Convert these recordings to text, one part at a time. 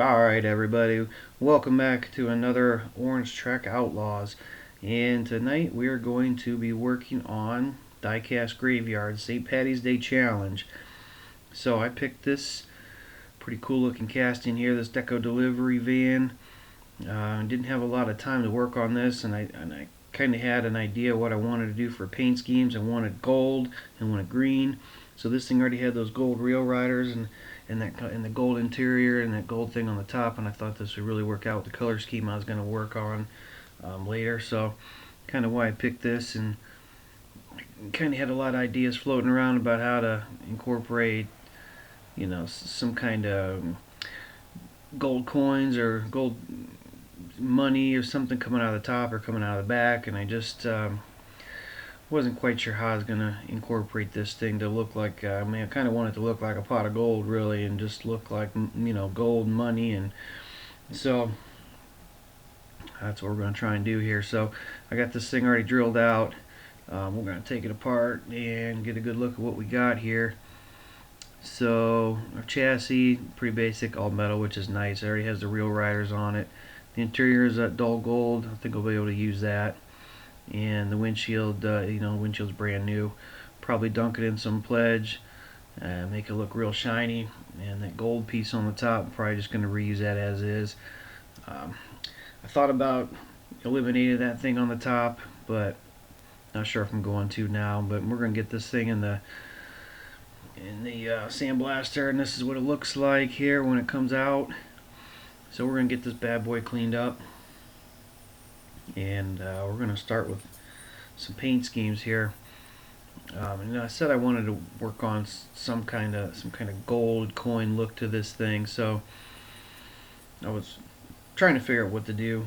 Alright everybody, welcome back to another Orange Trek Outlaws, and tonight we are going to be working on Diecast Graveyard St. Patty's Day Challenge. So I picked this pretty cool looking casting here, this Deco Delivery van. Didn't have a lot of time to work on this, and I kind of had an idea what I wanted to do for paint schemes. I wanted gold and wanted green. So this thing already had those gold rail riders and the gold interior and that gold thing on the top, and I thought this would really work out with the color scheme I was going to work on later. So kind of why I picked this, and kind of had a lot of ideas floating around about how to incorporate, some kind of gold coins or gold money or something coming out of the top or coming out of the back, and I just wasn't quite sure how I was going to incorporate this thing to look like, I kind of wanted it to look like a pot of gold really, and just look like, gold money. And so that's what we're going to try and do here. So I got this thing already drilled out. We're going to take it apart and get a good look at what we got here. So our chassis, pretty basic, all metal, which is nice. It already has the rail riders on it. The interior is dull gold. I think I'll be able to use that. And the windshield, windshield's brand new. Probably dunk it in some pledge, make it look real shiny. And that gold piece on the top, I'm probably just going to reuse that as is. I thought about eliminating that thing on the top, but not sure if I'm going to now. But we're going to get this thing in the sandblaster, and this is what it looks like here when it comes out. So we're going to get this bad boy cleaned up, and we're going to start with some paint schemes here. I said I wanted to work on some kind of gold coin look to this thing, so I was trying to figure out what to do,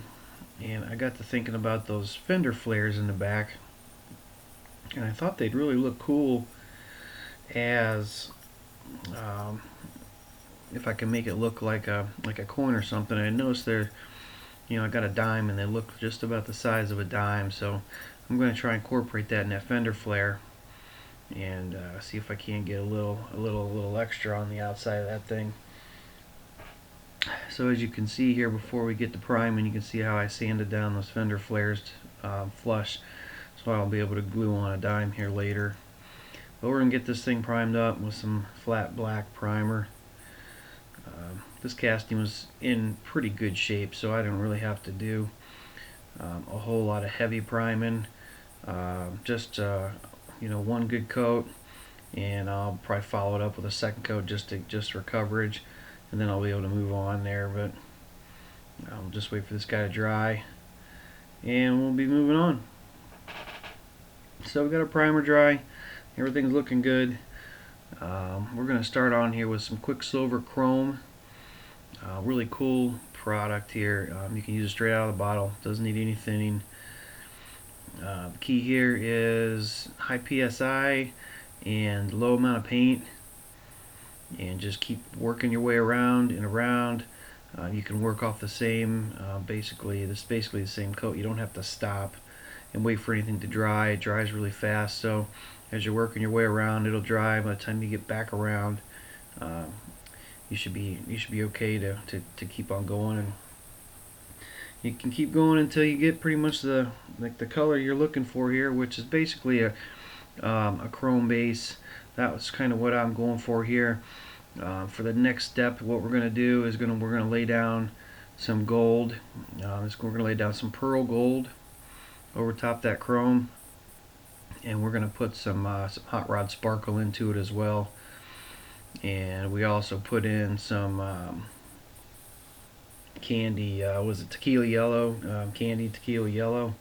and I got to thinking about those fender flares in the back, and I thought they'd really look cool as if I can make it look like a coin or something. I noticed they're, I got a dime and they look just about the size of a dime, so I'm going to try and incorporate that in that fender flare and see if I can get a little extra on the outside of that thing. So as you can see here, before we get to priming, you can see how I sanded down those fender flares flush, so I'll be able to glue on a dime here later. But we're going to get this thing primed up with some flat black primer. This casting was in pretty good shape, so I didn't really have to do a whole lot of heavy priming. Just one good coat, and I'll probably follow it up with a second coat just for coverage, and then I'll be able to move on there. But I'll just wait for this guy to dry, and we'll be moving on. So we got our primer dry. Everything's looking good. We're going to start on here with some Quicksilver Chrome. Really cool product here. You can use it straight out of the bottle. Doesn't need any thinning. The key here is high PSI and low amount of paint. And just keep working your way around and around. You can work off the same, basically the same coat. You don't have to stop and wait for anything to dry. It dries really fast, so as you're working your way around, it'll dry. By the time you get back around, you should be okay to keep on going, and you can keep going until you get pretty much the color you're looking for here, which is basically a chrome base. That was kind of what I'm going for here. For the next step, what we're going to do is we're going to lay down some gold. We're going to lay down some pearl gold over top that chrome, and we're going to put some hot rod sparkle into it as well. And we also put in some candy, was it tequila yellow, candied tequila yellow.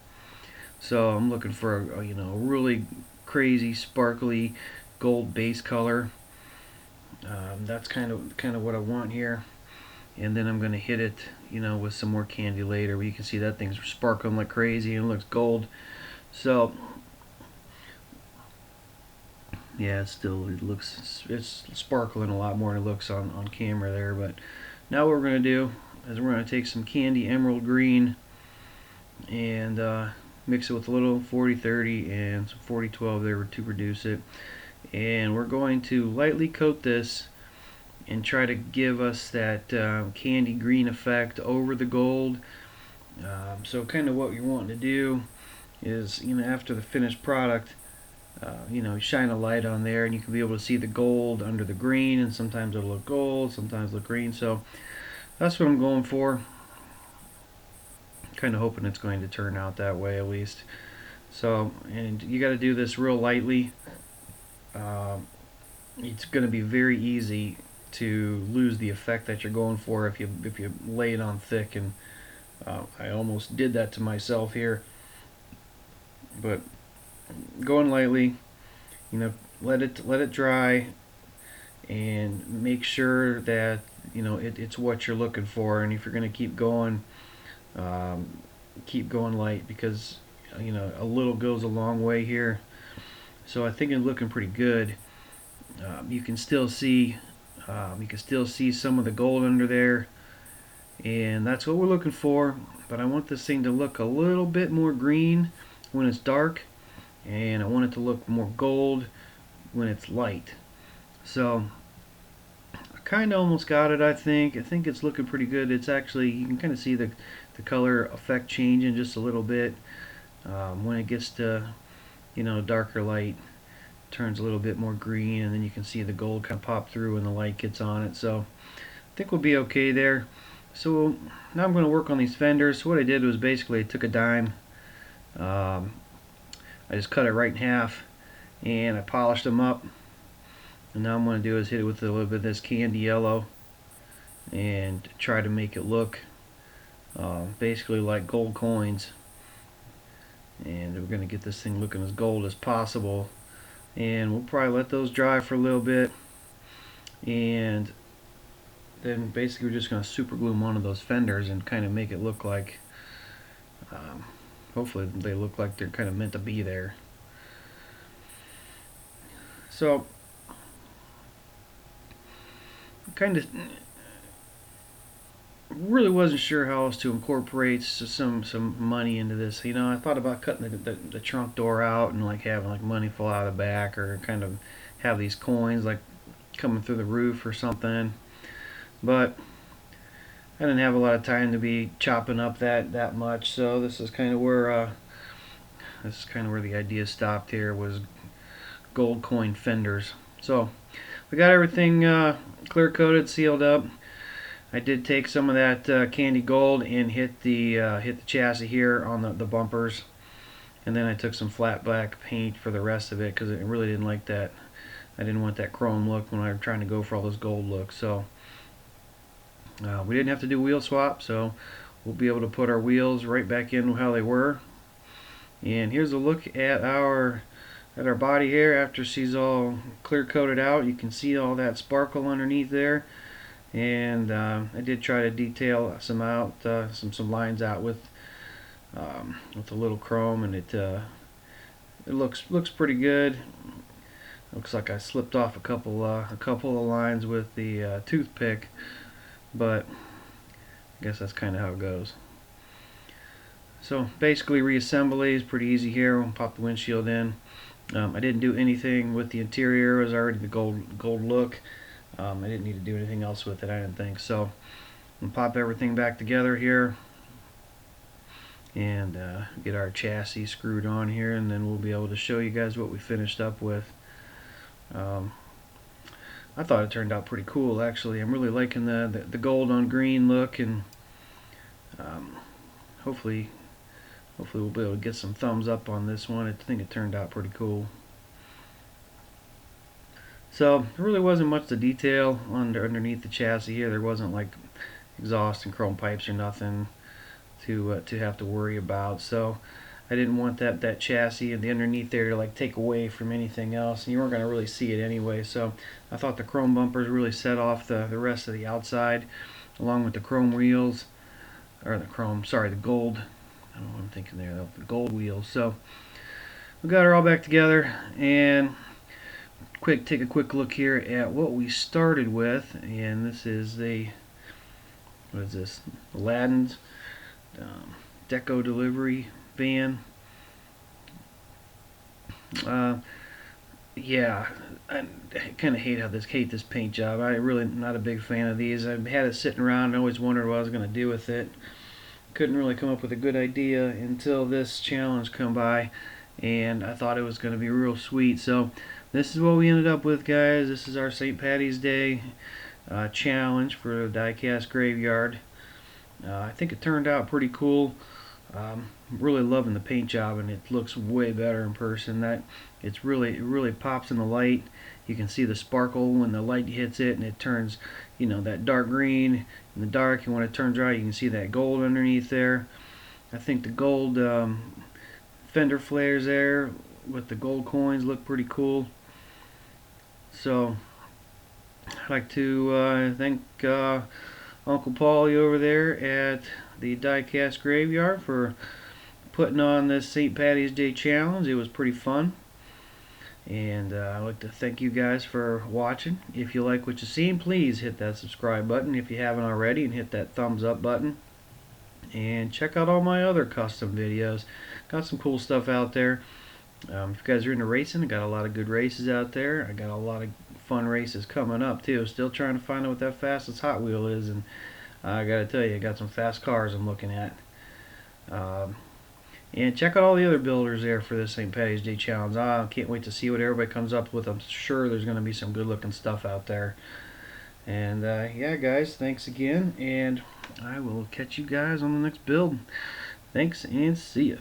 So I'm looking for a really crazy sparkly gold base color. That's kind of what I want here. And then I'm going to hit it with some more candy later, where you can see that thing's sparkling like crazy and it looks gold. So yeah, it's sparkling a lot more than it looks on camera there. But now what we're going to do is we're going to take some candy emerald green and mix it with a little 40-30 and some 40-12 there to reduce it, and we're going to lightly coat this and try to give us that candy green effect over the gold. So kind of what you're wanting to do is, after the finished product, shine a light on there and you can be able to see the gold under the green, and sometimes it'll look gold, sometimes look green. So that's what I'm going for. Kind of hoping it's going to turn out that way at least. So, and you got to do this real lightly. It's going to be very easy to lose the effect that you're going for if you lay it on thick, and I almost did that to myself here. But going lightly, let it dry, and make sure that it's what you're looking for. And if you're going to keep going light, because a little goes a long way here. So I think it's looking pretty good. You can still see some of the gold under there, and that's what we're looking for. But I want this thing to look a little bit more green when it's dark, and I want it to look more gold when it's light. So I kind of almost got it. I think it's looking pretty good. It's actually, you can kind of see the color effect changing just a little bit when it gets to darker light. Turns a little bit more green, and then you can see the gold kind of pop through when the light gets on it. So I think we'll be okay there. So now I'm going to work on these fenders. So what I did was basically I took a dime, I just cut it right in half, and I polished them up. And now I'm going to do is hit it with a little bit of this candy yellow and try to make it look basically like gold coins. And we're going to get this thing looking as gold as possible. And we'll probably let those dry for a little bit, and then basically we're just going to super glue them onto those fenders and kind of make it look like, hopefully they look like they're kind of meant to be there. So kind of really wasn't sure how else to incorporate some money into this. I thought about cutting the trunk door out and like having like money fall out of the back, or kind of have these coins like coming through the roof or something. But I didn't have a lot of time to be chopping up that much. So this is kind of where the idea stopped. Here was gold coin fenders. So we got everything clear coated, sealed up. I did take some of that candy gold and hit the chassis here on the bumpers, and then I took some flat black paint for the rest of it because I really didn't like that. I didn't want that chrome look when I was trying to go for all those gold looks. So we didn't have to do wheel swap, so we'll be able to put our wheels right back in how they were. And here's a look at our body here after she's all clear coated out. You can see all that sparkle underneath there. And I did try to detail some lines out with a little chrome, and it looks pretty good. Looks like I slipped off a couple of lines with the toothpick, but I guess that's kind of how it goes. So basically, reassembly is pretty easy here. We'll pop the windshield in. I didn't do anything with the interior. It was already the gold look. I didn't need to do anything else with it, I didn't think. So we'll pop everything back together here and get our chassis screwed on here, and then we'll be able to show you guys what we finished up with. I thought it turned out pretty cool, actually. I'm really liking the gold on green look, and hopefully we'll be able to get some thumbs up on this one. I think it turned out pretty cool. So there really wasn't much to detail underneath the chassis here. There wasn't like exhaust and chrome pipes or nothing to have to worry about. So I didn't want that chassis and the underneath there to like take away from anything else, and you weren't going to really see it anyway. So I thought the chrome bumpers really set off the rest of the outside, along with the chrome wheels, or the gold. I don't know what I'm thinking there. The gold wheels. So we got her all back together, and take a quick look here at what we started with. And this is what is this? Aladdin's Deco Delivery van. Yeah, I kind of hate this paint job. I really not a big fan of these. I've had it sitting around and always wondered what I was going to do with it. Couldn't really come up with a good idea until this challenge come by, and I thought it was going to be real sweet. So this is what we ended up with, guys. This is our St. Patty's Day challenge for the Diecast Graveyard. I think it turned out pretty cool. Really loving the paint job, and it looks way better in person. It really pops in the light. You can see the sparkle when the light hits it, and it turns, that dark green in the dark. And when it turns right, you can see that gold underneath there. I think the gold fender flares there with the gold coins look pretty cool. So I'd like to thank Uncle Paulie over there at the Diecast Graveyard for putting on this St. Patty's Day challenge. It was pretty fun. And I'd like to thank you guys for watching. If you like what you seen, please hit that subscribe button if you haven't already, and hit that thumbs up button. And check out all my other custom videos. Got some cool stuff out there. If you guys are into racing, I got a lot of good races out there. I got a lot of fun races coming up too. Still trying to find out what that fastest Hot Wheel is, and I gotta tell you, I got some fast cars I'm looking at. Um, and check out all the other builders there for this St. Patty's Day challenge. I can't wait to see what everybody comes up with. I'm sure there's going to be some good looking stuff out there. And yeah, guys, thanks again, and I will catch you guys on the next build. Thanks, and see ya.